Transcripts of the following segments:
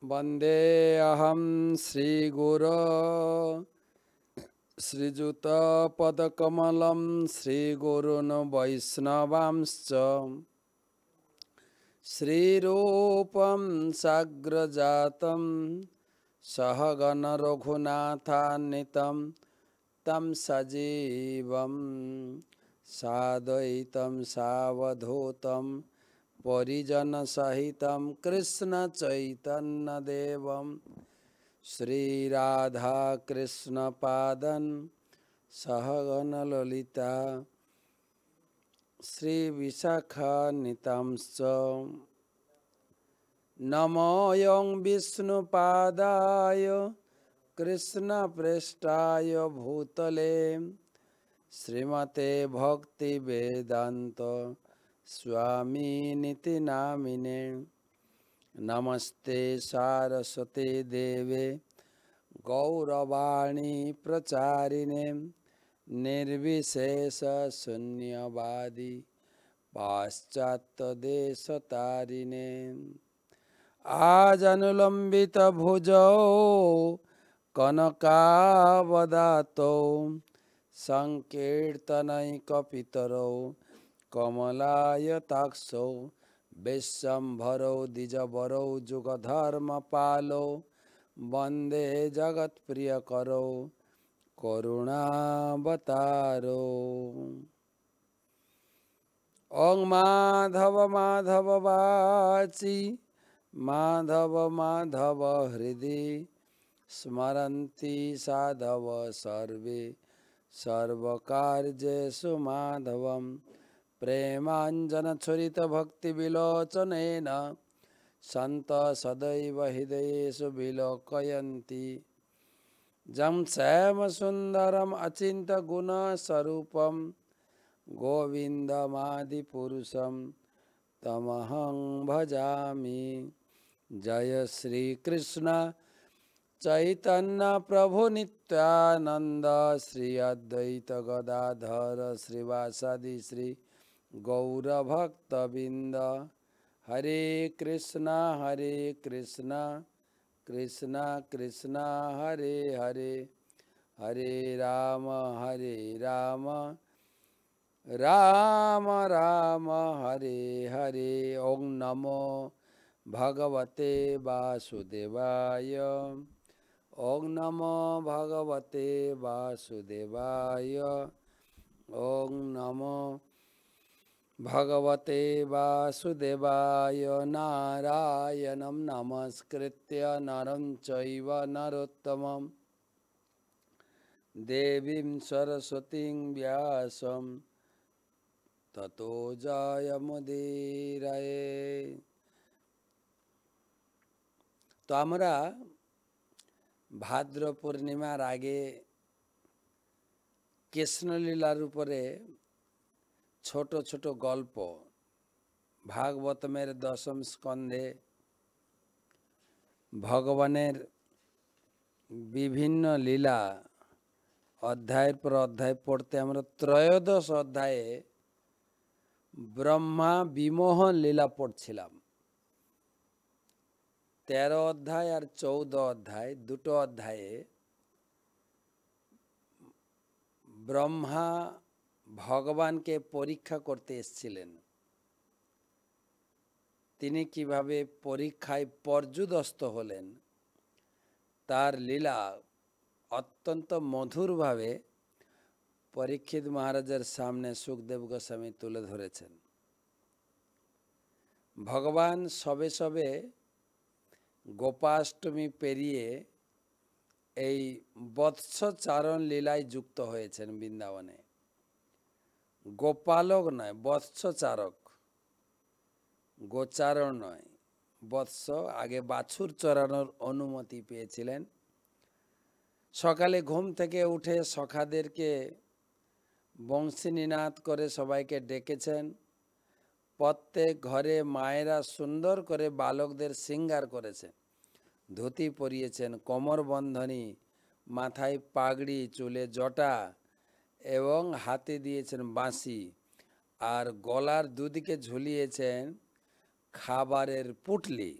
वन्दे अहं श्रीगुरो श्रीयुतपदकमलं श्रीगुरून् वैष्णवांश्च श्रीरूपं साग्रजातं सहगण रघुनाथान्वितं तं सजीवं साद्वैतं सावधूतं परिजनसहितं कृष्णचैतन्यदेवं श्रीराधाकृष्णपादन् सहगणललिता श्रीविशाखान्वितांश्च नमोऽयं विष्णुपादाय कृष्णप्रेष्ठाय भूतले श्रीमते भक्तिवेदान्त स्वामिनिति नामिने नमस्ते सारस्वते देवे गौरवाणी प्रचारिणे निर्विशेष शून्यवादी पाश्चात्यदेशतारिणे आजनुलंबित भुजौ कनकावदातौ संकीर्तनैकपितरौ कमलायताक्षौ विश्वम्भरौ द्विजवरौ जुगधर्मपालौ वन्दे जगत्प्रियकरौ करुणावतारो। ओं माधव माधव वाची माधव माधव हृदि स्मरन्ति साधव सर्वे सर्वकार्येषु माधवं प्रेमाञ्जनछुरितभक्तिविलोचनेन सन्त सदैव हृदयेषु विलोकयन्ति जं श्यामसुन्दरम् अचिन्त्यगुणस्वरूपं गोविन्दमादिपुरुषं तमहं भजामि। जय श्री कृष्ण चैतन्य प्रभु नित्यानंद श्री अद्वैत गदाधर श्रीवासादि श्री गौरभक्तबिंद। हरे कृष्णा कृष्णा कृष्णा हरे हरे हरे राम राम राम हरे हरे। ओं नमो भगवते वासुदेवाय ओं नमो भगवते वासुदेवाय ओं नमो भगवते वासुदेवाय। नारायणं नमस्कृत्य नरं चैव नरोत्तमं देवीं सरस्वतीं व्यासं ततो जयमुदीरये। तो আমরা ভাদ্র পূর্ণিমার আগে কৃষ্ণলীলার উপরে ছোট ছোট গল্প ভাগবতমের দশম স্কন্ধে ভগবানের বিভিন্ন লীলা অধ্যায়ের পর অধ্যায় পড়তে আমরা ত্রয়োদশ অধ্যায়ে ব্রহ্মা বিমোহন লীলা পড়ছিলাম। 13 অধ্যায় আর 14 অধ্যায় দুটো অধ্যায়ে ব্রহ্মা ভগবানকে পরীক্ষা করতে এসেছিলেন। তিনি কিভাবে পরীক্ষায় পর্যুদস্ত হলেন তার লীলা অত্যন্ত মধুরভাবে পরীক্ষিত মহারাজের সামনে সুখদেব গোস্বামী তুলে ধরেছেন। ভগবান সবে সবে গোপাষ্টমী পেরিয়ে এই বৎসচারণ লীলায় যুক্ত হয়েছেন বৃন্দাবনে। গোপালক নয়, বৎসচারক, গোচারণ নয়, বৎস। আগে বাছুর চরানোর অনুমতি পেয়েছিলেন। সকালে ঘুম থেকে উঠে সখাদেরকে বংশী নিনাদ করে সবাইকে ডেকেছেন। প্রত্যেক ঘরে মায়েরা সুন্দর করে বালকদের শৃঙ্গার করেছেন, ধুতি পরিয়েছেন, কোমর বন্ধনী, মাথায় পাগড়ি, চুলে জটা এবং হাতে দিয়েছেন বাঁশি, আর গলার দুদিকে ঝুলিয়েছেন খাবারের পুটলি।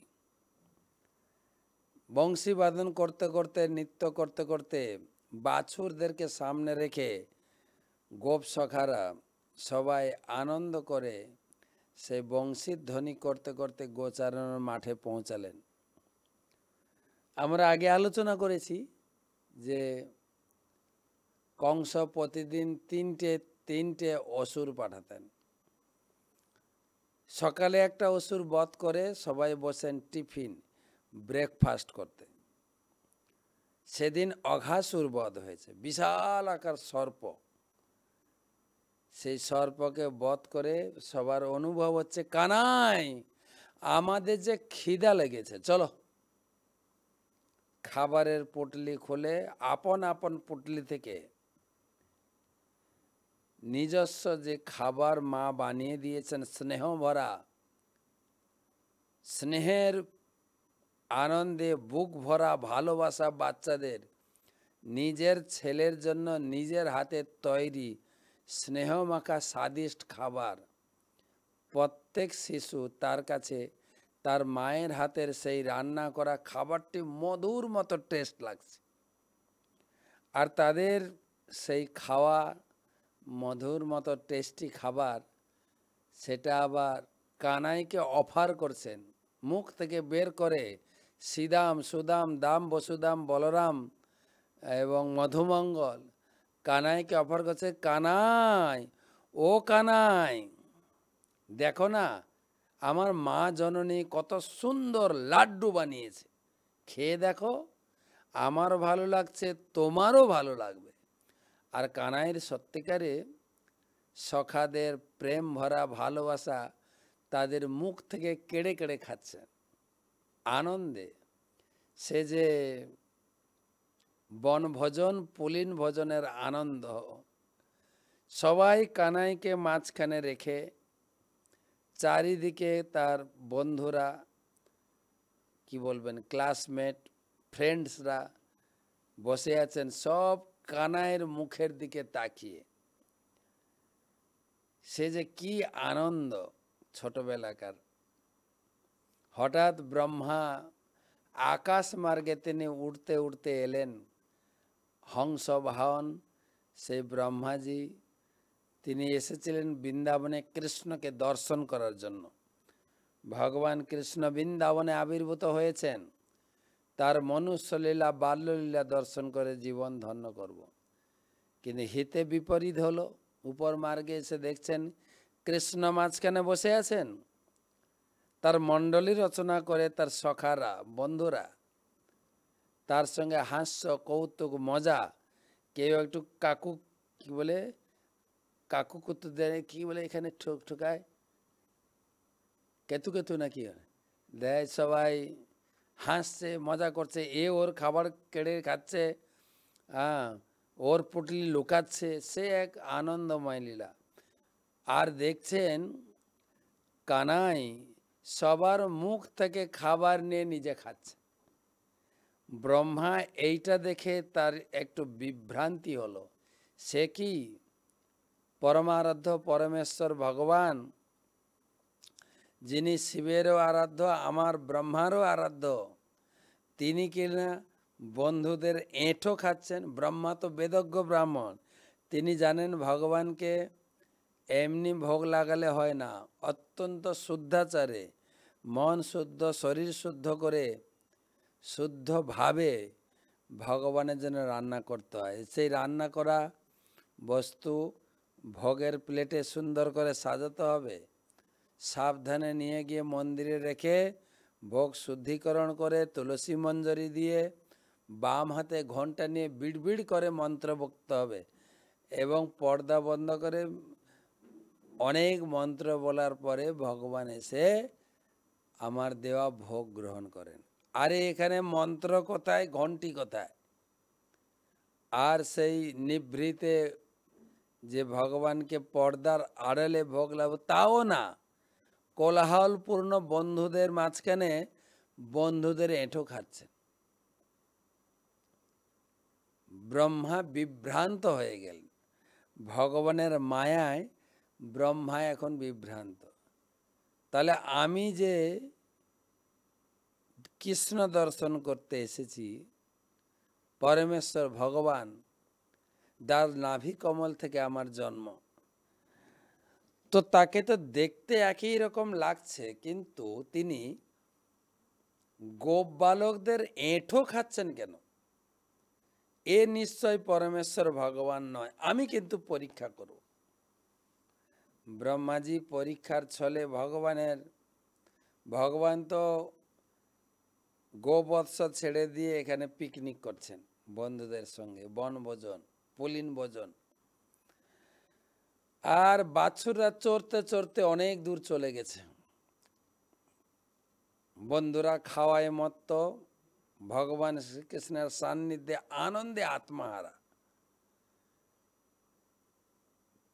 বংশী বাদন করতে করতে, নৃত্য করতে করতে, বাছুরদেরকে সামনে রেখে গোপ সখারা সবাই আনন্দ করে সেই বংশীর ধ্বনি করতে করতে গোচারণের মাঠে পৌঁছালেন। আমরা আগে আলোচনা করেছি যে কংস প্রতিদিন তিনটে অসুর পাঠাতেন। সকালে একটা অসুর বধ করে সবাই বসেন টিফিন ব্রেকফাস্ট করতে। সেদিন অঘাসুর বধ হয়েছে, বিশাল আকার সর্প। সেই সর্পকে বধ করে সবার অনুভব হচ্ছে, কানাই আমাদের যে খিদা লেগেছে, চলো। খাবারের পুটলি খুলে আপন আপন পুটলি থেকে নিজস্ব যে খাবার মা বানিয়ে দিয়েছেন স্নেহ ভরা, স্নেহের আনন্দে বুক ভরা ভালোবাসা বাচ্চাদের, নিজের ছেলের জন্য নিজের হাতে তৈরি স্নেহমাখা স্বাদিষ্ট খাবার। প্রত্যেক শিশু তার কাছে তার মায়ের হাতের সেই রান্না করা খাবারটি মধুর মতো টেস্ট লাগছে। আর তাদের সেই খাওয়া মধুর মতো টেস্টি খাবার, সেটা আবার কানাইকে অফার করছেন। মুখ থেকে বের করে শ্রীদাম, সুদাম, দাম, বসুদাম, বলরাম এবং মধুমঙ্গল কানাইকে অফার করছে, কানাই, ও কানাই, দেখো না আমার মা জননী কত সুন্দর লাড্ডু বানিয়েছে, খেয়ে দেখো, আমারও ভালো লাগছে, তোমারও ভালো লাগবে। আর কানাইয়ের সত্যিকারে সখাদের প্রেম ভরা ভালোবাসা তাদের মুখ থেকে কেড়ে কেড়ে খাচ্ছে আনন্দে। সে যে বনভোজন, পুলিন ভোজনের আনন্দ। সবাই কানাইকে মাঝখানে রেখে চারিদিকে তার বন্ধুরা, কি বলবেন, ক্লাসমেট, ফ্রেন্ডসরা বসে আছেন, সব কানাইয়ের মুখের দিকে তাকিয়ে। সে যে কি আনন্দ ছোটবেলাকার। হঠাৎ ব্রহ্মা আকাশ মার্গে তিনি উড়তে উড়তে এলেন। হংস বাহন সেই ব্রহ্মাজি, তিনি এসেছিলেন বৃন্দাবনে কৃষ্ণকে দর্শন করার জন্য। ভগবান কৃষ্ণ বৃন্দাবনে আবির্ভূত হয়েছেন, তার মনুষ্যলীলা বাল্যলীলা দর্শন করে জীবন ধন্য করব। কিন্তু হিতে বিপরীত হলো। উপর মার্গে এসে দেখছেন কৃষ্ণ মাঝখানে বসে আছেন, তার মণ্ডলী রচনা করে তার সখারা, বন্ধুরা তার সঙ্গে হাস্য, কৌতুক, মজা। কেউ একটু কাকু, কি বলে, কাকু কুতু দেয়, কি বলে এখানে ঠুক ঠুকায়, কেতু কেতু নাকি দেয়, সবাই হাসছে, মজা করছে। এ ওর খাবার কেড়ে খাচ্ছে, ওর পুটলি লুকাচ্ছে। সে এক আনন্দময় লীলা। আর দেখছেন কানাই সবার মুখ থেকে খাবার নিয়ে নিজে খাচ্ছে। ব্রহ্মা এইটা দেখে তার একটু বিভ্রান্তি হলো। সে কি পরমারাধ্য পরমেশ্বর ভগবান, যিনি শিবেরও আরাধ্য, আমার ব্রহ্মারও আরাধ্য, তিনি কিনা বন্ধুদের এঁঠো খাচ্ছেন। ব্রহ্মা তো বেদজ্ঞ ব্রাহ্মণ, তিনি জানেন ভগবানকে এমনি ভোগ লাগালে হয় না, অত্যন্ত শুদ্ধাচারে, মন শুদ্ধ, শরীর শুদ্ধ করে শুদ্ধভাবে ভগবানের জন্য রান্না করতে হয়। সেই রান্না করা বস্তু ভোগের প্লেটে সুন্দর করে সাজাতে হবে, সাবধানে নিয়ে গিয়ে মন্দিরে রেখে ভোগ শুদ্ধিকরণ করে তুলসী মঞ্জরি দিয়ে বাম হাতে ঘণ্টা নিয়ে বিড়বিড় করে মন্ত্র বকতে হবে এবং পর্দা বন্ধ করে অনেক মন্ত্র বলার পরে ভগবান এসে আমার দেওয়া ভোগ গ্রহণ করেন। আরে এখানে মন্ত্র কোথায়, ঘণ্টি কোথায়? আর সেই নিভৃতে যে ভগবানকে পর্দার আড়ালে ভোগ লাভ, তাও না, কোলাহলপূর্ণ বন্ধুদের মাঝখানে বন্ধুদের এঁঠো খাচ্ছেন। ব্রহ্মা বিভ্রান্ত হয়ে গেলেন। ভগবানের মায়ায় ব্রহ্মা এখন বিভ্রান্ত। তাহলে আমি যে কৃষ্ণ দর্শন করতে এসেছি, পরমেশ্বর ভগবান যার নাভি কমল থেকে আমার জন্ম, তো তাকে তো দেখতে একই রকম লাগছে, কিন্তু তিনি গোপ বালকদের এঁঠো খাচ্ছেন কেন? এ নিশ্চয় পরমেশ্বর ভগবান নয়, আমি কিন্তু পরীক্ষা করব। ব্রহ্মাজি পরীক্ষার ছলে ভগবান তো গোবৎস ছেড়ে দিয়ে এখানে পিকনিক করছেন বন্ধুদের সঙ্গে, বনভোজন, পুলিন ভোজন। আর বাছুররা চড়তে চড়তে অনেক দূর চলে গেছে। বন্ধুরা খাওয়ায় মত্ত, ভগবান শ্রীকৃষ্ণের সান্নিধ্যে আনন্দে আত্মাহারা।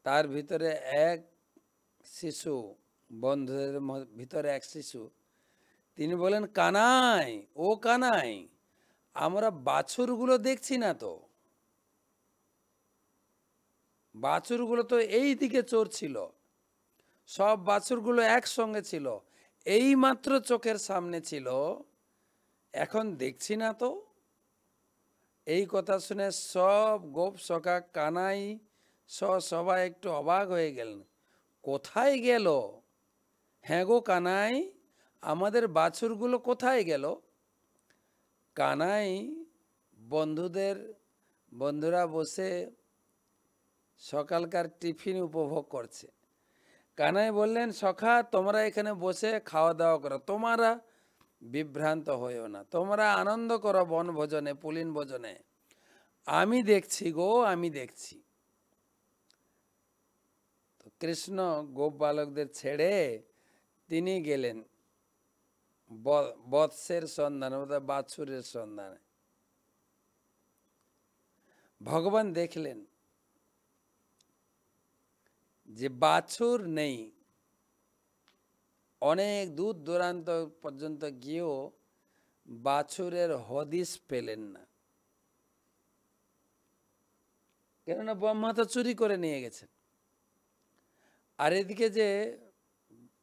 তার ভিতরে এক শিশু, বন্ধুদের ভিতরে এক শিশু, তিনি বলেন, কানাই, ও কানাই, আমরা বাছুরগুলো দেখছি না তো, বাছুরগুলো তো এই দিকে চড়ছিল, সব বাছুরগুলো একসঙ্গে ছিল, এই মাত্র চোখের সামনে ছিল, এখন দেখছি না তো। এই কথা শুনে সব গোপ সখা, কানাই সবাই একটু অবাক হয়ে গেলেন। কোথায় গেল? হ্যাঁ গো কানাই, আমাদের বাছুরগুলো কোথায় গেল? কানাই বন্ধুরা বসে সকালকার টিফিন উপভোগ করছে। কানাই বললেন, সখা তোমরা এখানে বসে খাওয়া দাওয়া করো, তোমরা বিভ্রান্ত হইও না, তোমরা আনন্দ করো বনভোজনে, পুলিন ভোজনে, আমি দেখছি গো, আমি দেখছি। তো কৃষ্ণ গোপ বালকদের ছেড়ে তিনি গেলেন বৎসের সন্ধানে, বাছুরের সন্ধানে। ভগবান দেখলেন যে বাছুর নেই, অনেক দূর দূরান্ত পর্যন্ত গিয়েও বাছুরের হদিস পেলেন না, কেননা ব্রহ্মা তো চুরি করে নিয়ে গেছেন। আর এদিকে যে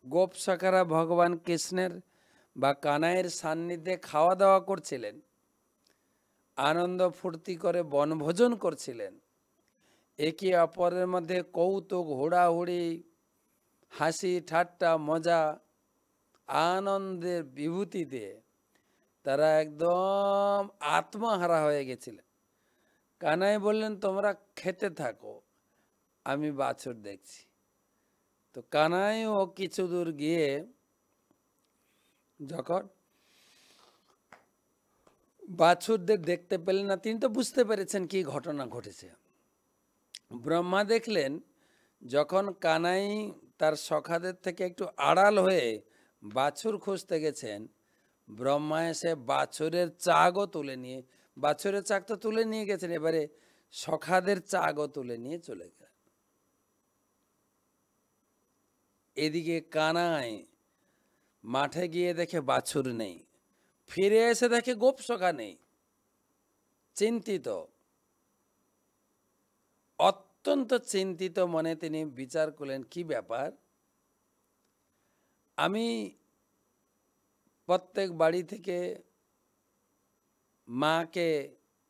গোপ সখারা ভগবান কৃষ্ণের বা কানাইয়ের সান্নিধ্যে খাওয়া দাওয়া করছিলেন, আনন্দ ফুর্তি করে বনভোজন করছিলেন, একে অপরের মধ্যে কৌতুক, হুড়াহুড়ি, হাসি ঠাট্টা, মজা, আনন্দের বিভূতিতে তারা একদম আত্মহারা হয়ে গেছিলেন। কানাই বললেন, তোমরা খেতে থাকো, আমি বাছুর দেখছি। তো কানাইও কিছু দূর গিয়ে যখন বাছুরদের দেখতে পেলেন না, তিনি তো বুঝতে পেরেছেন কি ঘটনা ঘটেছে। ব্রহ্মা দেখলেন যখন কানাই তার সখাদের থেকে একটু আড়াল হয়ে বাছুর খুঁজতে গেছেন, ব্রহ্মা এসে বাছুরের চাগও তুলে নিয়ে, বাছুরের চাক তো তুলে নিয়ে গেছেন, এবারে সখাদের চাগও তুলে নিয়ে চলে গেলেন। এদিকে কানাই মাঠে গিয়ে দেখে বাছুর নেই, ফিরে এসে দেখে গোপ সখা নেই, চিন্তিত, অত্যন্ত চিন্তিত মনে তিনি বিচার করলেন, কি ব্যাপার, আমি প্রত্যেক বাড়ি থেকে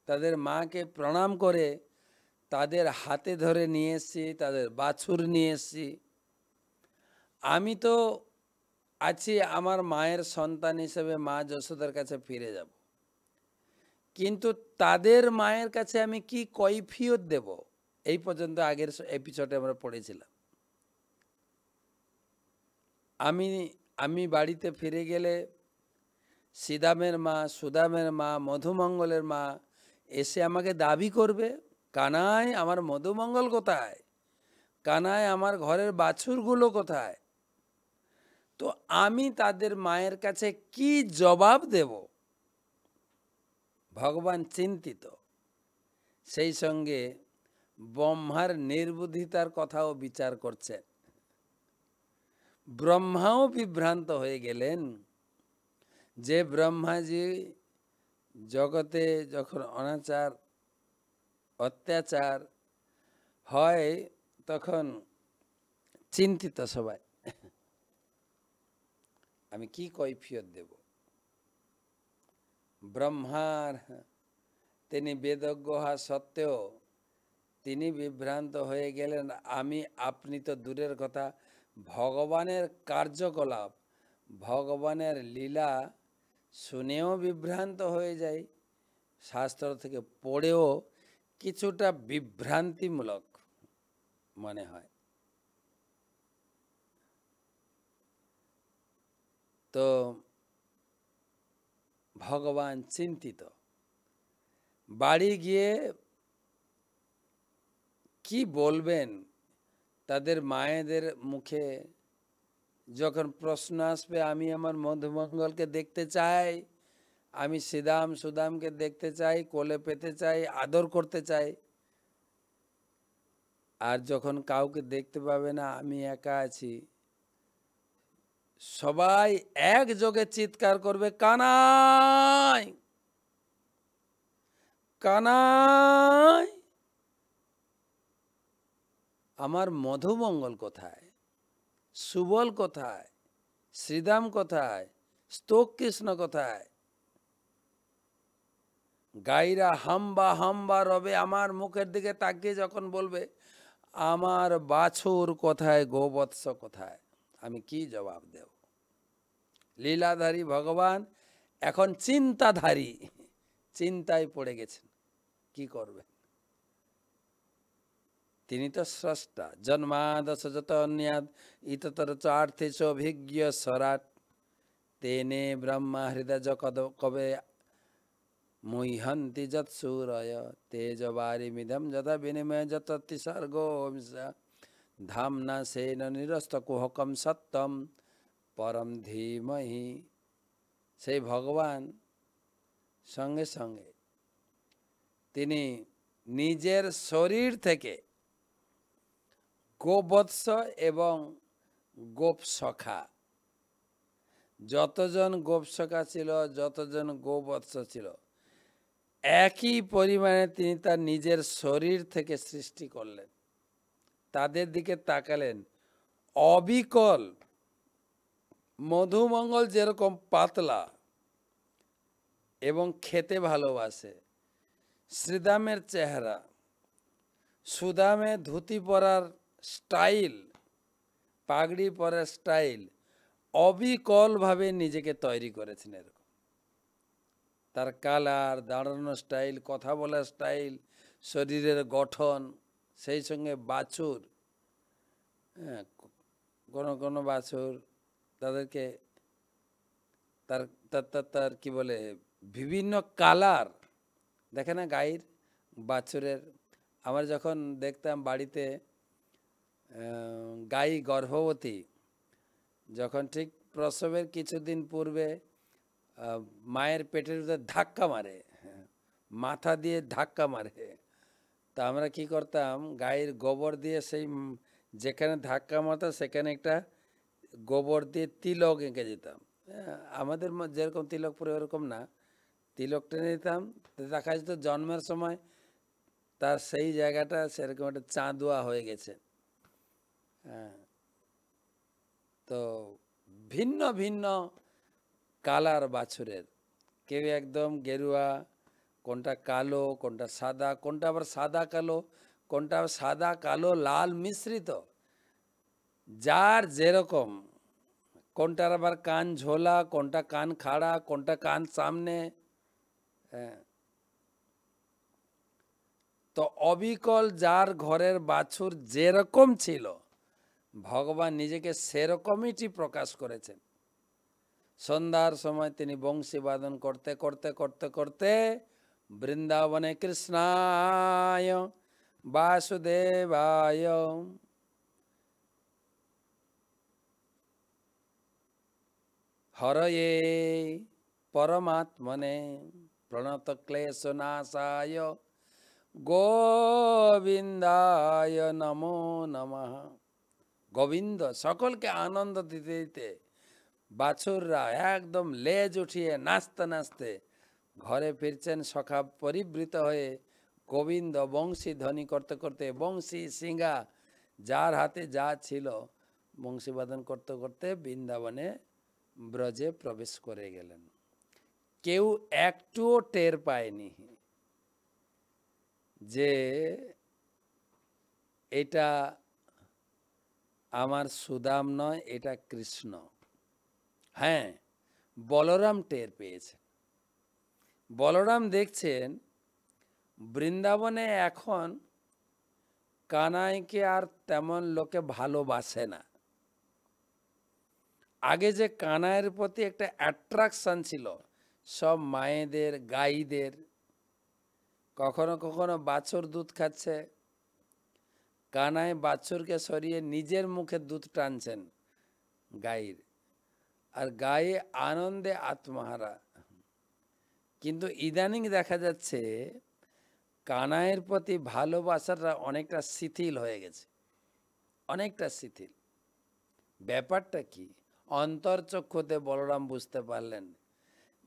তাদের মাকে প্রণাম করে তাদের হাতে ধরে নিয়ে এসছি, তাদের বাছুর নিয়ে এসছি, আমি তো আছি আমার মায়ের সন্তান হিসেবে মা যশোদার কাছে ফিরে যাব, কিন্তু তাদের মায়ের কাছে আমি কি কৈফিয়ত দেব? এই পর্যন্ত আগের এপিসোডে আমরা পড়েছিলাম। আমি বাড়িতে ফিরে গেলে শ্রীদামের মা, সুদামের মা, মধুমঙ্গলের মা এসে আমাকে দাবি করবে, কানাই আমার মধুমঙ্গল কোথায়, কানাই আমার ঘরের বাছুরগুলো কোথায়? তো আমি তাদের মায়ের কাছে কি জবাব দেব? ভগবান চিন্তিত, সেই সঙ্গে ব্রহ্মার নির্বুদ্ধিতার কথাও বিচার করছেন। ব্রহ্মাও বিভ্রান্ত হয়ে গেলেন যে ব্রহ্মাজি জগতে যখন অনাচার অত্যাচার হয় তখন চিন্তিত সবাই, আমি কি কৈফিয়ত দেব? ব্রহ্মার তিনি বেদজ্ঞ হওয়া সত্ত্বেও তিনি বিভ্রান্ত হয়ে গেলেন। আমি আপনি তো দূরের কথা, ভগবানের কার্যকলাপ, ভগবানের লীলা শুনেও বিভ্রান্ত হয়ে যায়, শাস্ত্র থেকে পড়েও কিছুটা বিভ্রান্তিমূলক মনে হয়। তো ভগবান চিন্তিত, বাড়ি গিয়ে কি বলবেন তাদের মায়েদের মুখে যখন প্রশ্ন আসবে, আমি আমার মধুমঙ্গলকে দেখতে চাই, আমি শ্রীদাম সুদামকে দেখতে চাই, কোলে পেতে চাই, আদর করতে চাই, আর যখন কাউকে দেখতে পাবে না, আমি একা আছি, সবাই একযোগে চিৎকার করবে, কানাই কানাই, আমার মধুমঙ্গল কোথায়, সুবল কোথায়, শ্রীদাম কোথায়, স্তোক কৃষ্ণ কোথায়? গাইরা হাম্বা হাম্বা রবে আমার মুখের দিকে তাকিয়ে যখন বলবে, আমার বাছুর কোথায়, গোবৎস কোথায়, আমি কি জবাব দেব? লীলাধারী ভগবান এখন চিন্তাধারী, চিন্তায় পড়ে গেছেন, কি করবে? তিনি তো স্রষ্টা, জন্মাদশ যত অন্যাদ ইততর চার্থেশ অভিজ্ঞ সরাট, তেনে ব্রহ্মা হৃদয় কবে মুহন্তি যৎসূরয়, তেজবারিমিদম যথা বিনিময় যততিসর্গ ধামনা সেন নিরস্ত কুহকম সত্যম পরম ধীমহি। সেই ভগবান সঙ্গে সঙ্গে তিনি নিজের শরীর থেকে গোবৎস এবং গোপসখা, যতজন গোপসখা ছিল, যতজন গোবৎস ছিল, একই পরিমাণে তিনি তার নিজের শরীর থেকে সৃষ্টি করলেন। তাদের দিকে তাকালেন, অবিকল মধুমঙ্গল যেরকম পাতলা এবং খেতে ভালোবাসে, শ্রীদামের চেহারা, সুদামে ধুতি পরার স্টাইল, পাগড়ি পরার স্টাইল, অবিকলভাবে নিজেকে তৈরি করেছেন এরকম। তার কালার, দাঁড়ানোর স্টাইল, কথা বলার স্টাইল, শরীরের গঠন, সেই সঙ্গে বাছুর, হ্যাঁ, কোনো কোনো বাছুর তাদেরকে তার তার কি বলে বিভিন্ন কালার দেখে না গাইর, বাছুরের। আমরা যখন দেখতাম বাড়িতে গাই গর্ভবতী, যখন ঠিক প্রসবের কিছুদিন পূর্বে মায়ের পেটের ভিতরে ধাক্কা মারে, মাথা দিয়ে ধাক্কা মারে, তা আমরা কি করতাম, গায়ের গোবর দিয়ে সেই যেখানে ধাক্কা মারত সেখানে একটা গোবর দিয়ে তিলক এঁকে যেতাম। আমাদের যেরকম তিলক পরে ওরকম না, তিলক টেনে দিতাম, দেখা যেত জন্মের সময় তার সেই জায়গাটা সেরকম একটা চাঁদুয়া হয়ে গেছে। হ্যাঁ, তো ভিন্ন ভিন্ন কালার বাছুরের, কেউ একদম গেরুয়া, কোনটা কালো, কোনটা সাদা, কোনটা আবার সাদা কালো, কোনটা আবার সাদা কালো লাল মিশ্রিত, যার যেরকম, কোনটার আবার কান ঝোলা, কোনটা কান খাড়া, কোনটা কান সামনে। হ্যাঁ, তো অবিকল যার ঘরের বাছুর যেরকম ছিল, ভগবান নিজেকে সেরকমই প্রকাশ করেছেন। সন্ধ্যার সময় তিনি বংশী বাদন করতে করতে করতে করতে বৃন্দাবনে কৃষ্ণায় বাসুদেবায় হরয়ে পরমাত্মনে প্রণত ক্লেশনাশায় গোবিন্দায় নমো নমঃ। গোবিন্দ সকলকে আনন্দ দিতে দিতে বাছুররা একদম লেজ উঠিয়ে নাচতে নাচতে ঘরে ফিরছেন, সখা পরিবৃত হয়ে গোবিন্দ বংশী ধ্বনি করতে করতে, বংশী সিঙ্গা যার হাতে যা ছিল, বংশীবাদন করতে করতে বৃন্দাবনে ব্রজে প্রবেশ করে গেলেন। কেউ একটুও টের পায়নি যে এটা আমার সুদাম নয়, এটা কৃষ্ণ। হ্যাঁ, বলরাম টের পেয়েছে। বলরাম দেখছেন বৃন্দাবনে এখন কানাইকে আর তেমন লোকে ভালোবাসে না। আগে যে কানাইয়ের প্রতি একটা অ্যাট্রাকশন ছিল, সব মায়েদের, গাইদের, কখনো কখনো বাছুর দুধ খাচ্ছে, কানাই বাছুরকে সরিয়ে নিজের মুখে দুধ টানছেন গাইর, আর গায়ে আনন্দে আত্মহারা। কিন্তু ইদানিং দেখা যাচ্ছে কানাইয়ের প্রতি ভালোবাসাটা অনেকটা শিথিল হয়ে গেছে, অনেকটা শিথিল। ব্যাপারটা কি? অন্তর্চক্ষুতে বলরাম বুঝতে পারলেন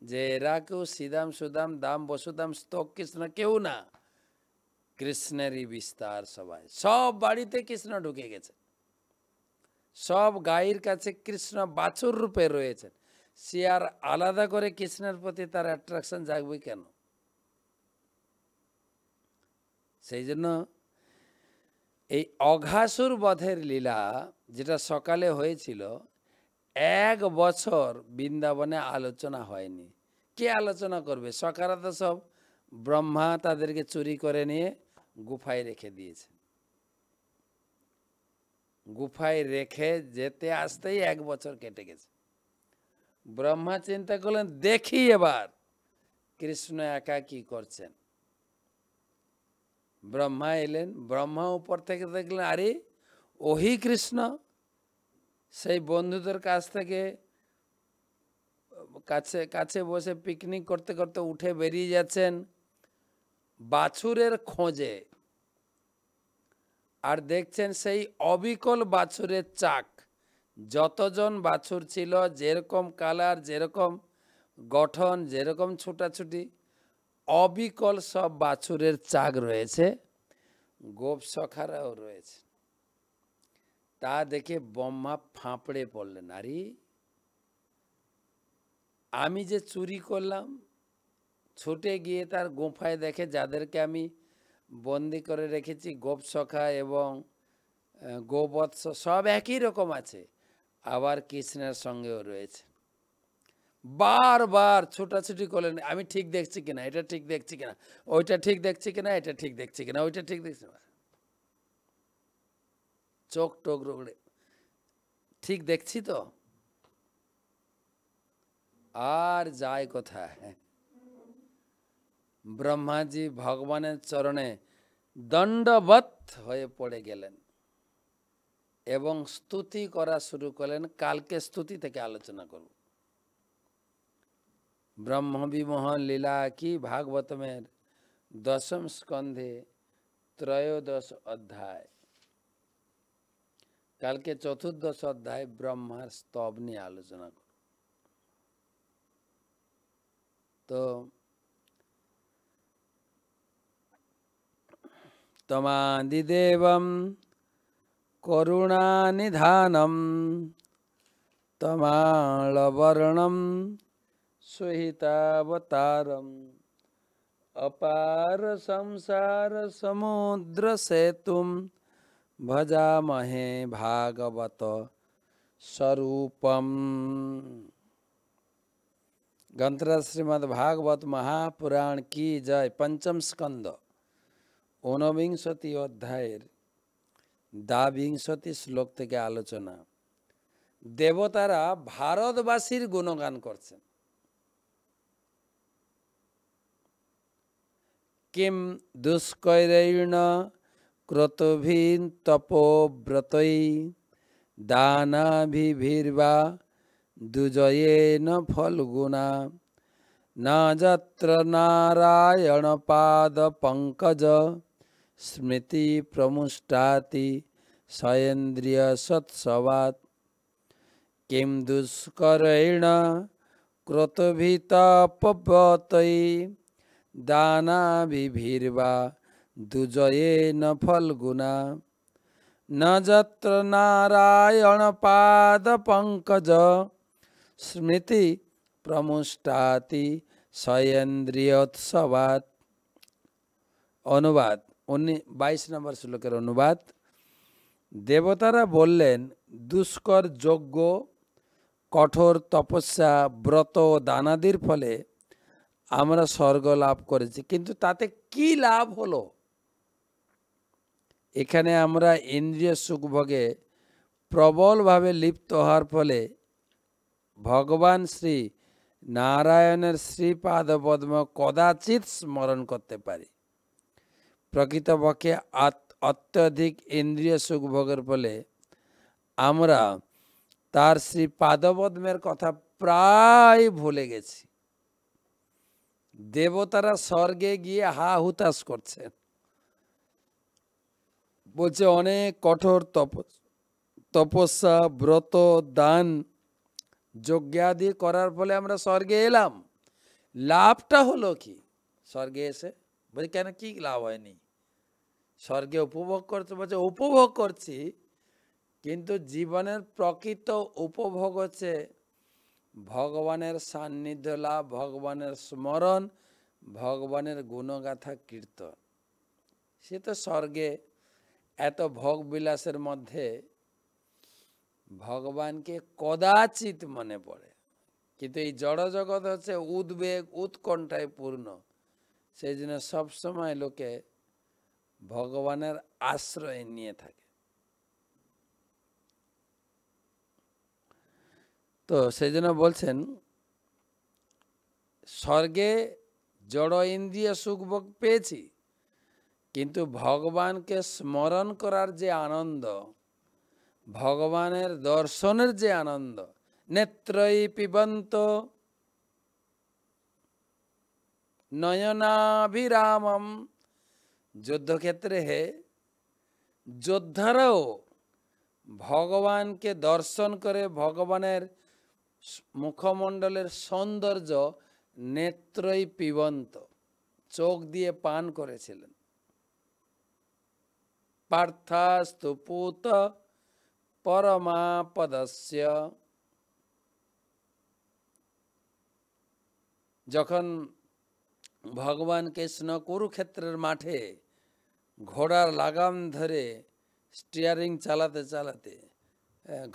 যে এরা কেউ শ্রীদাম, সুদাম, দাম, বসুদাম, স্তক কৃষ্ণ কেউ না, কৃষ্ণেরই বিস্তার। সবাই, সব বাড়িতে কৃষ্ণ ঢুকে গেছে, সব গায়ের কাছে কৃষ্ণ বাছুর রূপে রয়েছেন। সে আর আলাদা করে কৃষ্ণের প্রতি তার অ্যাট্রাকশন জাগবে কেন? সেই জন্য এই অঘাসুর বধের লীলা যেটা সকালে হয়েছিল, 1 বছর বৃন্দাবনে আলোচনা হয়নি। কে আলোচনা করবে? সকালে তো সব ব্রহ্মা তাদেরকে চুরি করে নিয়ে গুফায় রেখে দিয়েছে। গুফায় রেখে যেতে আসতেই 1 বছর কেটে গেছে। ব্রহ্মা চিন্তা করলেন, দেখি এবার কৃষ্ণ একা কি করছেন। ব্রহ্মা এলেন, ব্রহ্মা উপর থেকে দেখলেন আরে ওহি কৃষ্ণ। সেই বন্ধুদের কাছ থেকে কাছে কাছে বসে পিকনিক করতে করতে উঠে বেরিয়ে যাচ্ছেন বাছুরের খোঁজে, আর দেখছেন সেই অবিকল বাছুরের চাক। যতজন বাছুর ছিল, যেরকম কালার, যেরকম গঠন, যেরকম ছুটাছুটি, অবিকল সব বাছুরের চাক রয়েছে, গোপ সখারাও রয়েছে। তা দেখে ব্রহ্মা ফাঁপড়ে পড়লেন, আরে আমি যে চুরি করলাম। ছুটে গিয়ে তার গুফায় দেখে যাদেরকে আমি বন্দি করে রেখেছি, গোপ সখা এবং গোবৎস, সব একই রকম আছে, আবার কৃষ্ণের সঙ্গেও রয়েছে। বারবার ছোটাছুটি করলেন, আমি ঠিক দেখছি কিনা, এটা ঠিক দেখছি কিনা, ওইটা ঠিক দেখছি কিনা, এটা ঠিক দেখছি কিনা, ওইটা ঠিক দেখছি না, চোখ টোক রোগড়ে, ঠিক দেখছি তো? আর যায় কোথায়? ব্রহ্মাজি ভগবানের চরণে দণ্ডবৎ হয়ে পড়ে গেলেন এবং স্তুতি করা শুরু করলেন। কালকে স্তুতি থেকে আলোচনা করব। ব্রহ্মবিমোহন লীলা কি ভাগবতমের 10ম স্কন্ধে 13 অধ্যায়, কালকে 14 অধ্যায় ব্রহ্মার স্তব নিয়ে আলোচনা করব। তো তমাদিদেবম করুণানিধানম তমালবর্ণম সুহিতাবতারম অপার সংসার সমুদ্র সেতুম ভজামহে ভাগবত স্বরূপম। গ্রন্থরাজ শ্রীমদ্ ভাগবত মহাপুরাণ কি জয়। 5ম স্কন্ধ 49 অধ্যায়ের 22 শ্লোক থেকে আলোচনা। দেবতারা ভারতবাসীর গুণগান করছেন। কিম দুষ্কৈরেণ ক্রতুভিঃ তপোব্রতৈ দানাভির্বা দুজয়েন ফল্গুনা না যত্র নারায়ণ পাদ পঙ্কজ স্মৃতি প্রমুষ্টাতি সয়েন্দ্রিয় সৎসবাৎ। কিম দুষ্করেণ ক্রতুভিঃ তপোব্রতৈ দানাভির্বা দুজয়েন ফল্গুনা ন যত্র নারায়ণ পাদ পঙ্কজ স্মৃতি প্রমুষ্টাতি সয়েন্দ্রিয়োৎসবাৎ। অনুবাদ 22 নম্বর শ্লোকের অনুবাদ। দেবতারা বললেন, দুষ্কর যজ্ঞ, কঠোর তপস্যা, ব্রত ও দানাদির ফলে আমরা স্বর্গ লাভ করেছি, কিন্তু তাতে কি লাভ হলো? এখানে আমরা ইন্দ্রিয় সুখভোগে প্রবলভাবে লিপ্ত হওয়ার ফলে ভগবান শ্রী নারায়ণের শ্রীপাদপদ্ম কদাচিৎ স্মরণ করতে পারি। প্রকৃতপক্ষে অত্যধিক ইন্দ্রিয় সুখভোগের ফলে আমরা তার শ্রী পাদপদ্মের কথা প্রায় ভুলে গেছি। দেবতারা স্বর্গে গিয়ে হা হুতাশ করছেন, বলছে অনেক কঠোর তপস্যা, ব্রত, দান, যজ্ঞাদি করার ফলে আমরা স্বর্গে এলাম, লাভটা হলো কি? স্বর্গে এসে বলছে কেন, কি লাভ হয়নি? স্বর্গে উপভোগ করতে, বলছে উপভোগ করছি, কিন্তু জীবনের প্রকৃত উপভোগ হচ্ছে ভগবানের সান্নিধ্য লাভ, ভগবানের স্মরণ, ভগবানের গুণগাথা কীর্তন। সে তো স্বর্গে এত ভোগ বিলাসের মধ্যে ভগবানকে কদাচিৎ মনে পড়ে, কিন্তু এই জড় জগৎ হচ্ছে উদ্বেগ উৎকণ্ঠায় পূর্ণ। সেই জন্য সবসময় লোকে ভগবানের আশ্রয় নিয়ে থাকে। তো সেই জন্য বলছেন, স্বর্গে জড় ইন্দ্রিয় সুখভোগ পেয়েছি, কিন্তু ভগবানকে স্মরণ করার যে আনন্দ, ভগবানের দর্শনের যে আনন্দ, নেত্রই পিবন্ত নয়নাভিরামম। যুদ্ধক্ষেত্রে যোদ্ধারাও ভগবানকে দর্শন করে ভগবানের মুখমণ্ডলের সৌন্দর্য নেত্রই পিবন্ত, চোখ দিয়ে পান করেছিলেন। পার্থাস্তু পুত পরমাপদস্য। যখন ভগবান কৃষ্ণ কুরুক্ষেত্রের মাঠে ঘোড়ার লাগাম ধরে স্টিয়ারিং চালাতে চালাতে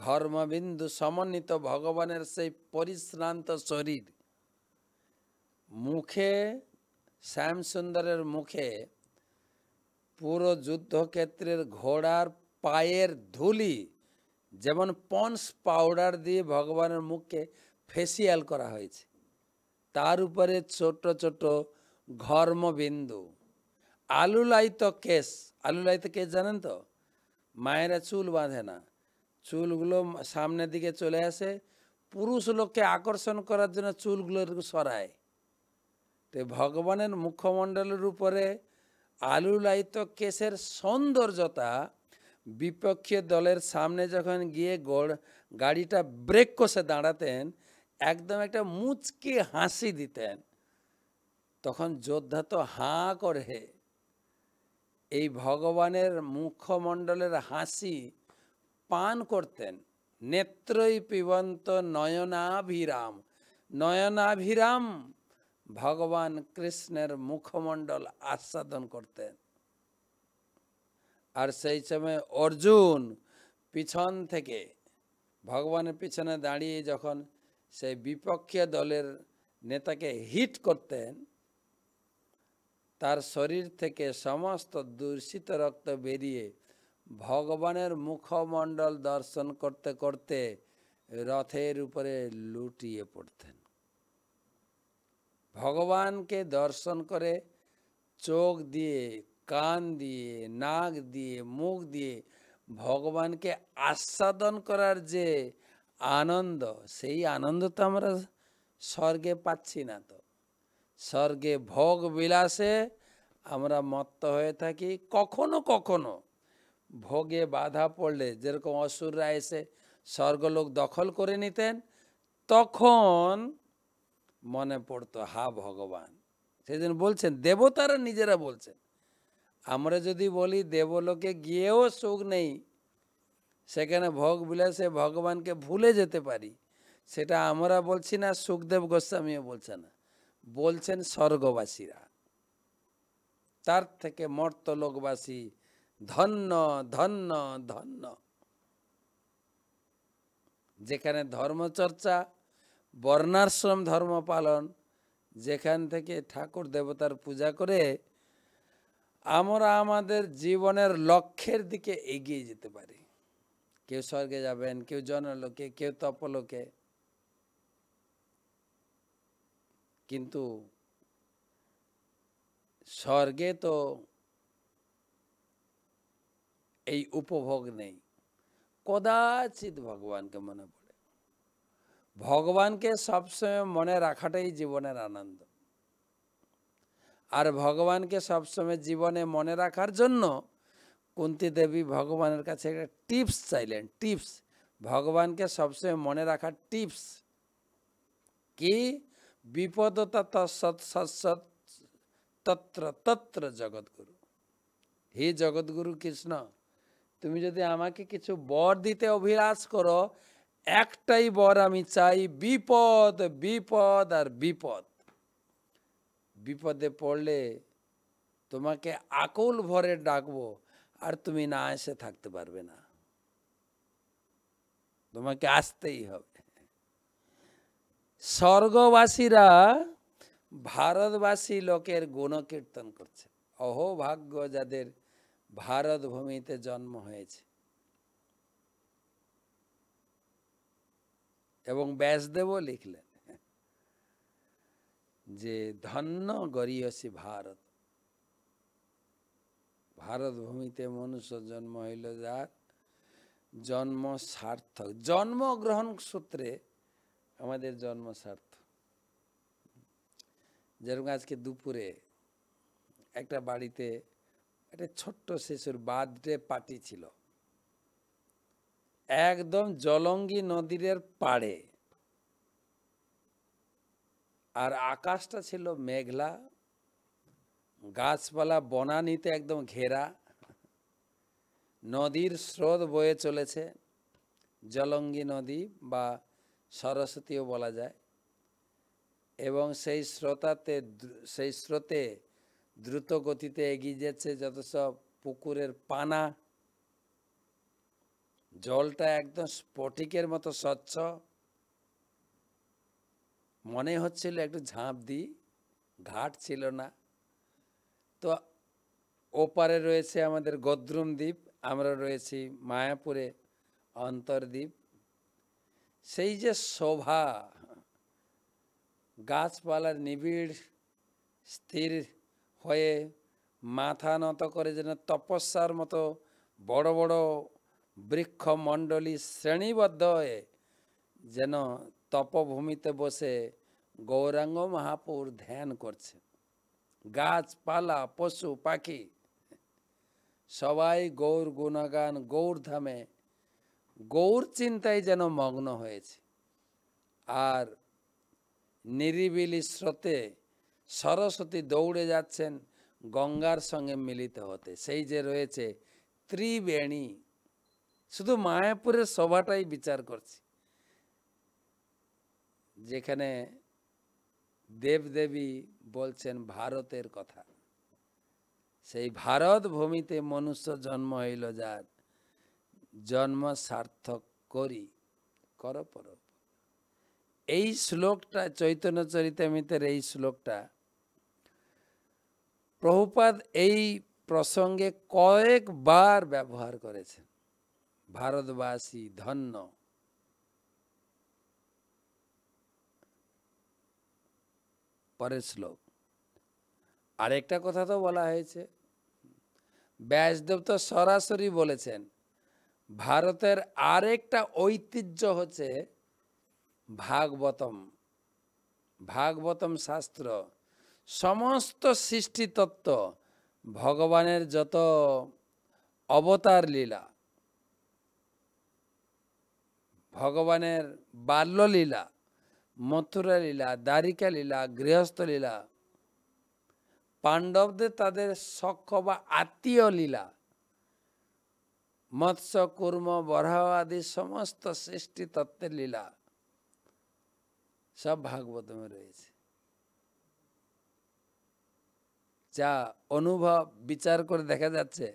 ঘর্মবিন্দু সমন্বিত ভগবানের সেই পরিশ্রান্ত শরীর, মুখে শ্যামসুন্দরের মুখে পুরো যুদ্ধক্ষেত্রের ঘোড়ার পায়ের ধুলি যেমন পন্স পাউডার দিয়ে ভগবানের মুখকে ফেসিয়াল করা হয়েছে, তার উপরে ছোট ছোট ঘর্মবিন্দু, আলুলায়িত কেশ। আলুলায়িত কেশ জানেন তো? মায়েরা চুল বাঁধে না, চুলগুলো সামনের দিকে চলে আসে, পুরুষ লোককে আকর্ষণ করার জন্য চুলগুলো এরকম সরায়। তো ভগবানের মুখমণ্ডলের উপরে আলুলায়িত কেশের সৌন্দর্যতা বিপক্ষীয় দলের সামনে যখন গিয়ে গাড়িটা ব্রেক কষে দাঁড়াতেন, একদম একটা মুচকি হাসি দিতেন, তখন যোদ্ধা তো হাঁ করে এই ভগবানের মুখমণ্ডলের হাসি পান করতেন। নেত্রই পিবন্ত নয়নাভিরাম। নয়নাভিরাম ভগবান কৃষ্ণের মুখমণ্ডল আস্বাদন করতেন। আর সেই সময় অর্জুন পিছন থেকে ভগবানের পিছনে দাঁড়িয়ে যখন সেই বিপক্ষীয় দলের নেতাকে হিট করতেন, তার শরীর থেকে সমস্ত দূষিত রক্ত বেরিয়ে ভগবানের মুখমণ্ডল দর্শন করতে করতে রথের উপরে লুটিয়ে পড়তেন। ভগবানকে দর্শন করে চোখ দিয়ে, কান দিয়ে, নাক দিয়ে, মুখ দিয়ে ভগবানকে আস্বাদন করার যে আনন্দ, সেই আনন্দ তো আমরা স্বর্গে পাচ্ছি না। তো স্বর্গে ভোগ বিলাসে আমরা মত্ত হয়ে থাকি। কখনো কখনো ভোগে বাধা পড়লে, যেরকম অসুররা এসে স্বর্গলোক দখল করে নিতেন, তখন মনে পড়তো হা ভগবান। সেই জন্য বলছেন, দেবতারা নিজেরা বলছেন, আমরা যদি বলি দেবলোকে গিয়েও সুখ নেই, সেখানে ভোগ বিলাসে ভগবানকে ভুলে যেতে পারি, সেটা আমরা বলছি না, সুখদেব গোস্বামীও বলছে না, বলছেন স্বর্গবাসীরা, তার থেকে মর্তলোকবাসী ধন্য ধন্য ধন্য। যেখানে ধর্মচর্চা, বর্ণাশ্রম ধর্ম পালন, যেখান থেকে ঠাকুর দেবতার পূজা করে আমরা আমাদের জীবনের লক্ষ্যের দিকে এগিয়ে যেতে পারি। কেউ স্বর্গে যাবেন, কেউ জনলোকে, কেউ তপলোকে। কিন্তু স্বর্গে তো এই উপভোগ নেই। কদাচিৎ ভগবানকে মনে পড়ে। ভগবানকে সবসময় মনে রাখাটাই জীবনের আনন্দ। আর ভগবানকে সবসময় জীবনে মনে রাখার জন্য কুন্তী দেবী ভগবানের কাছে একটা টিপস চাইলেন। টিপস, ভগবানকে সবসময় মনে রাখার টিপস কি? বিপদতা তৎসৎ তত্র তত্র জগৎগুরু। হে জগৎগুরু কৃষ্ণ, তুমি যদি আমাকে কিছু বর দিতে অভিলাষ করো, একটাই বর আমি চাই, বিপদ বিপদ আর বিপদ। বিপদে পড়লে তোমাকে আকুল ভরে ডাকবো, আর তুমি না এসে থাকতে পারবে না, তোমাকে আসতেই হবে। স্বর্গবাসীরা ভারতবাসী লোকের গুণকীর্তন করছে। অহো ভাগ্য যাদের ভারত ভূমিতে জন্ম হয়েছে। এবং ব্যাসদেবও লিখলেন যে ধন্য গরিয়সী ভারত। ভারত ভূমিতে মনুষ্য জন্ম হইল যার, জন্ম সার্থক। জন্মগ্রহণ সূত্রে আমাদের জন্ম সার্থক। যেরকম আজকে দুপুরে একটা বাড়িতে একটা ছোট্ট শিশুর বার্থডে পার্টি ছিল, একদম জলঙ্গি নদীর পাড়ে। আর আকাশটা ছিল মেঘলা, গাছপালা বনানীতে একদম ঘেরা, নদীর স্রোত বয়ে চলেছে, জলঙ্গি নদী বা সরস্বতীও বলা যায়। এবং সেই স্রোতে দ্রুত গতিতে এগিয়ে যাচ্ছে যত সব পুকুরের পানা। জলটা একদম স্ফটিকের মতো স্বচ্ছ, মনে হচ্ছিল একটু ঝাঁপ দিই, ঘাট ছিল না। তো ওপারে রয়েছে আমাদের গদ্রুম দ্বীপ, আমরা রয়েছি মায়াপুরে অন্তর্দ্বীপ। সেই যে শোভা, গাছপালার নিবিড় স্থির হয়ে মাথা নত করে যেন তপস্যার মতো বড় বড় বৃক্ষমণ্ডলী শ্রেণীবদ্ধ হয়ে যেন তপভূমিতে বসে গৌরাঙ্গ মহাপুর ধ্যান করছে। গাছপালা, পশু পাখি সবাই গৌর গুণগান, গৌর ধামে গৌর চিন্তায় যেন মগ্ন হয়েছে। আর নিরিবিলি স্রোতে সরস্বতী দৌড়ে যাচ্ছেন গঙ্গার সঙ্গে মিলিত হতে। সেই যে রয়েছে ত্রিবেণী। শুধু মায়াপুরের শোভাটাই বিচার করছি, যেখানে দেবদেবী বলছেন ভারতের কথা। সেই ভারত ভূমিতে মনুষ্য জন্ম হইল যার, জন্ম সার্থক করি কর পর। এই শ্লোকটা চৈতন্য চরিতামৃতের এই শ্লোকটা প্রভুপাদ এই প্রসঙ্গে কয়েকবার ব্যবহার করেছেন। ভারতবাসী ধন্য। পরের শ্লোক আরেকটা কথা তো বলা হয়েছে, ব্যাসদেব তো সরাসরি বলেছেন ভারতের আরেকটা ঐতিহ্য হচ্ছে ভাগবতম। ভাগবতম শাস্ত্র সমস্ত সৃষ্টিতত্ত্ব, ভগবানের যত অবতার লীলা, ভগবানের বাল্যলীলা, মথুরা লীলা, দ্বারিকা লীলা, গৃহস্থ লীলা, পাণ্ডবদের তাদের সখ্য বা আত্মীয় লীলা, মৎস্য কুর্ম বরাহ আদি সমস্ত সৃষ্টি তত্ত্বের লীলা সব ভাগবতমে রয়েছে। যা অনুভব বিচার করে দেখা যাচ্ছে,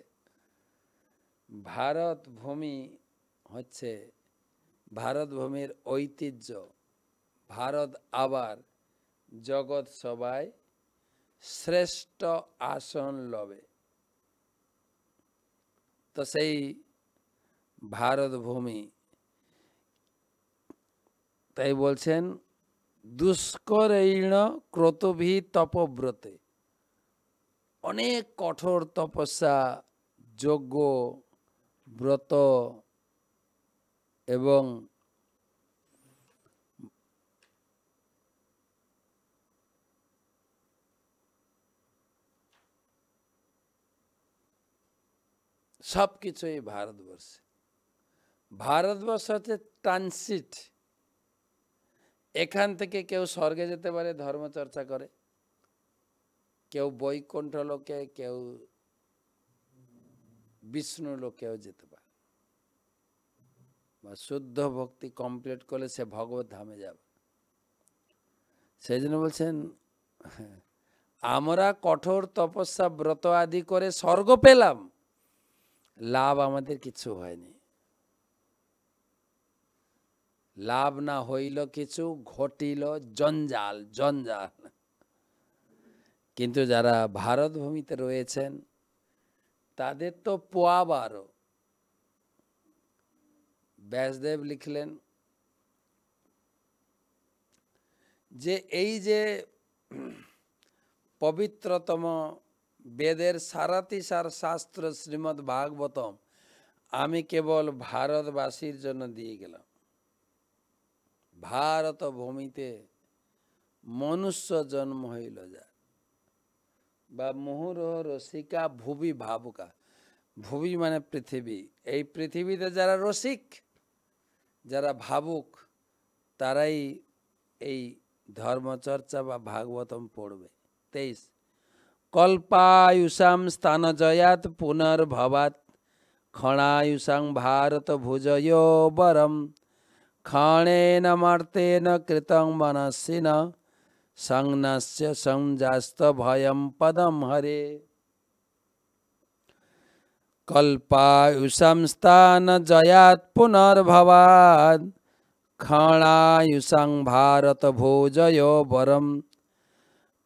ভারত ভূমি হচ্ছে ভারত ভূমির ঐতিহ্য। ভারত আবার জগৎ সবাই শ্রেষ্ঠ আসন লবে। তো সেই ভারত ভূমি, তাই বলছেন দুষ্করৈণ ক্রতভি তপব্রতে, অনেক কঠোর তপস্যা, যজ্ঞ, ব্রত এবং সব কিছুই ভারতবর্ষে। ভারতবর্ষ হচ্ছে ট্রানজিট। এখান থেকে কেউ স্বর্গে যেতে পারে ধর্মচর্চা করে, কেউ বৈকুণ্ঠ লোকে, কেউ বিষ্ণু লোকেও যেতে পারে, বা শুদ্ধ ভক্তি কমপ্লিট করলে সে ভগবত ধামে যাবে। সেই জন্য বলছেন আমরা কঠোর তপস্যা ব্রত আদি করে স্বর্গ পেলাম, লাভ আমাদের কিছু হয়নি। লাভ না হইল কিছু, ঘটিল জঞ্জাল জঞ্জাল। কিন্তু যারা ভারত ভূমিতে রয়েছেন তাদের তো পোয়াবারও। ব্যাসদেব লিখলেন যে এই যে পবিত্রতম বেদের সারাতিসার শাস্ত্র শ্রীমদ্ ভাগবতম আমি কেবল ভারতবাসীর জন্য দিয়ে গেলাম। ভারত ভূমিতে মনুষ্য জন্ম হইল যা, বা মুহুরহ রসিকা ভুবি ভাবুকা। ভুবি মানে পৃথিবী। এই পৃথিবীতে যারা রসিক, যারা ভাবুক, তারাই এই ধর্মচর্চা বা ভাগবতম পড়বে। 23 কল্পায়ুষাম স্থান জয়াত পুনর্ভবাত ক্ষণায়ুষাং ভারত ভুজয় বরম ক্ষণেন মার্তেন কৃতং মনস্বিন সংনস্য সংজাস্ত ভয়ম পদম হরে। কল্পায়ুষাম স্থান জয়াত পুনর্ভবাত ক্ষণায়ুষাং ভারত ভুজয় বরম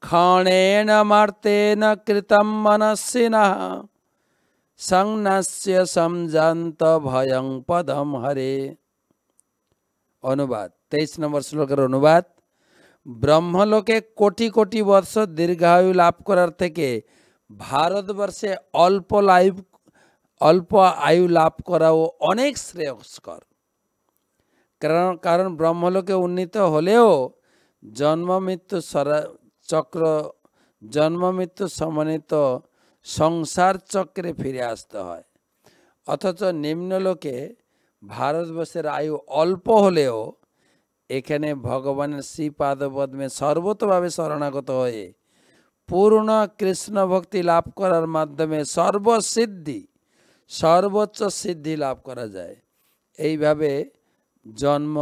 ক্ষণেন মার্তেন কৃতম মনস্বিনঃ সংনস্য সংজান্ত ভয়ং পদম হরে। অনুবাদ 23 নম্বর শ্লোকের অনুবাদ। ব্রহ্মলোকে কোটি কোটি বর্ষ দীর্ঘায়ু লাভ করার থেকে ভারতবর্ষে অল্প আয়ু লাভ করাও অনেক শ্রেয়স্কর। কারণ ব্রহ্মলোকে উন্নীত হলেও জন্ম মৃত্যু সমন্বিত সংসার চক্রে ফিরে আসতে হয়। অথচ নিম্নলোকে ভারতবর্ষের আয়ু অল্প হলেও এখানে ভগবানের শ্রীপাদপদ্মে সর্বতভাবে শরণাগত হয়ে পূর্ণ কৃষ্ণ ভক্তি লাভ করার মাধ্যমে সর্বোচ্চ সিদ্ধি লাভ করা যায়। এইভাবে জন্ম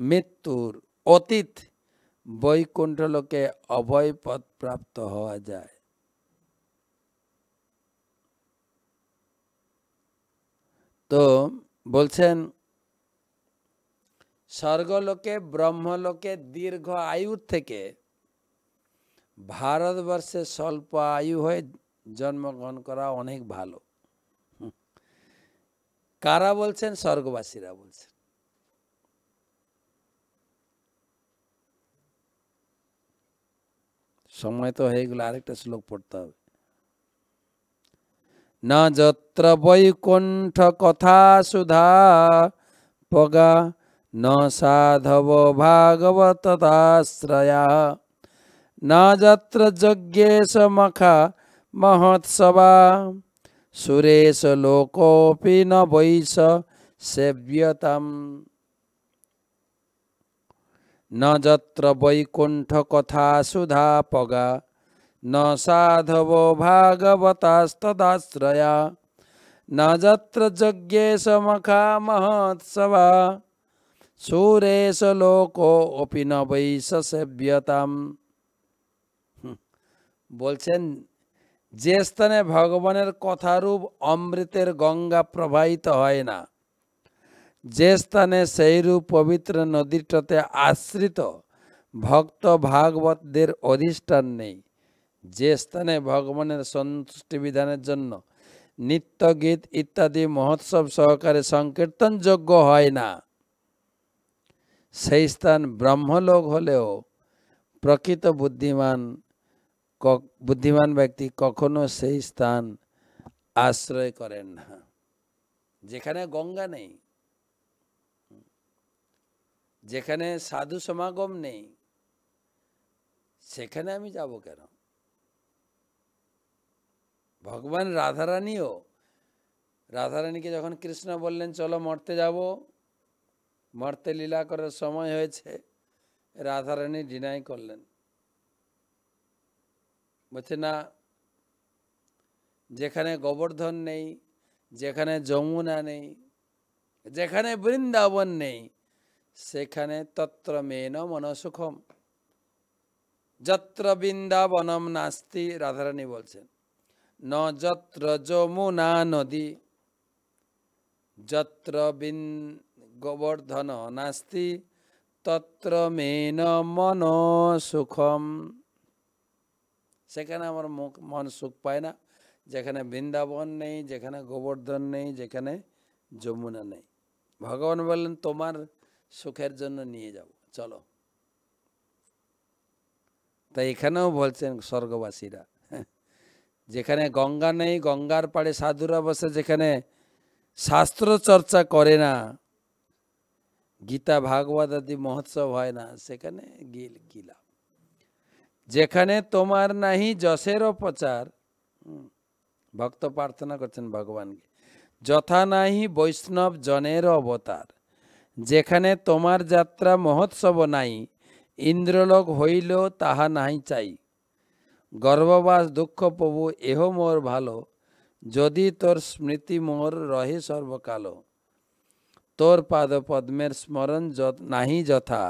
মৃত্যুর অতীত বৈকুণ্ঠ লোকে অভয় পদ প্রাপ্ত হওয়া যায়। তো বলছেন স্বর্গলোকে ব্রহ্মলোকে দীর্ঘ আয়ুর থেকে ভারতবর্ষে স্বল্প আয়ু হয়ে জন্মগ্রহণ করা অনেক ভালো। কারা বলছেন? স্বর্গবাসীরা বলছেন। সময় তো হয়ে গেল, আরেকটা শ্লোক পড়তে হবে। না যত্র বৈকুণ্ঠ কথা সুধা পগা ন সাধব ভাগবতাশ্রয়া না যত্র যজ্ঞেশ মখা মহোৎসবা সুরেশ লোকোপি ন বৈশ সেব্যতাম। ন যত্র বৈকুণ্ঠ কথা সুধা পগা ন সাধব ভাগবতাস্তদাশ্রয়া না যত্র যজ্ঞেশ মখা মহোৎসবা সুরেশ লোকো অপি ন বৈশ সেব্যতাম। বলছেন যে স্থানে ভগবানের কথারূপ অমৃতের গঙ্গা প্রবাহিত হয় না, যে স্থানে সেইরূপ পবিত্র নদীটাতে আশ্রিত ভক্ত ভাগবতদের অধিষ্ঠান নেই, যে স্থানে ভগবানের সন্তুষ্টি বিধানের জন্য নিত্য গীত ইত্যাদি মহোৎসব সহকারে সংকীর্তন যোগ্য হয় না, সেই স্থান ব্রহ্মলোক হলেও প্রকৃত বুদ্ধিমান ব্যক্তি কখনো সেই স্থান আশ্রয় করেন না। যেখানে গঙ্গা নেই, যেখানে সাধু সমাগম নেই, সেখানে আমি যাব কেন? ভগবান রাধারানীকে যখন কৃষ্ণ বললেন চলো মরতে যাব, মরতে লীলা করার সময় হয়েছে, রাধারানী ডিনাই করলেন, বলছে না, যেখানে গোবর্ধন নেই, যেখানে যমুনা নেই, যেখানে বৃন্দাবন নেই, সেখানে তত্র মেন মনসুখম, যত্র বৃন্দাবনম নাস্তি, রাধারানী বলছেন, ন যত্র যমুনা নদী, যত্র গোবর্ধন নাস্তি, তত্র মেন মনসুখম। সেখানে আমার মন সুখ পায় না, যেখানে বৃন্দাবন নেই, যেখানে গোবর্ধন নেই, যেখানে যমুনা নেই। ভগবান বললেন তোমার সুখের জন্য নিয়ে যাব, চলো। তাই এখানেও বলছেন স্বর্গবাসীরা, যেখানে গঙ্গা নেই, গঙ্গার পাড়ে সাধুরা বসে, যেখানে শাস্ত্র চর্চা করে না, গীতা ভাগবত আদি মহোৎসব হয় না, সেখানে গিলা। যেখানে তোমার নাহি যশেরও প্রচার, ভক্ত প্রার্থনা করছেন ভগবানকে, যথা নাহি বৈষ্ণব জনের অবতার, যেখানে তোমার যাত্রা মহোৎসব নাই, ইন্দ্রলোক হইল তাহা নাই চাই, গর্ভবাস দুঃখ প্রভু এহ মোর ভালো, যদি তোর স্মৃতি মোর রহে সর্বকালো, তোর পাদ পদ্মের স্মরণ নাহি যথা,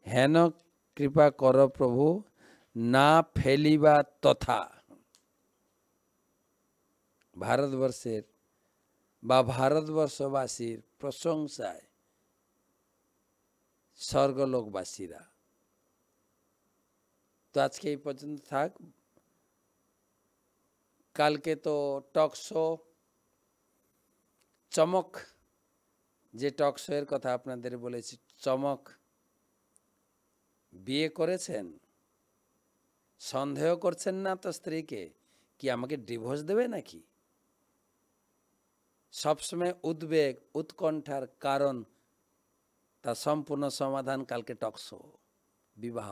হেন কৃপা কর প্রভু না ফেলিবা তথা। ভারতবর্ষের বা ভারতবর্ষবাসীর প্রশংসায় স্বর্গলোকবাসীরা। তো আজকে এই পর্যন্ত থাক। কালকে তো টক শো চমক, যে টক শো এর কথা আপনাদের বলেছি, চমক বিয়ে করেছেন, সন্দেহ করছেন না তো স্ত্রীকে, কি আমাকে ডিভোর্স দেবে নাকি? সবসময় উদ্বেগ উৎকণ্ঠার কারণ, তা সম্পূর্ণ সমাধান কালকে টক শো বিবাহ।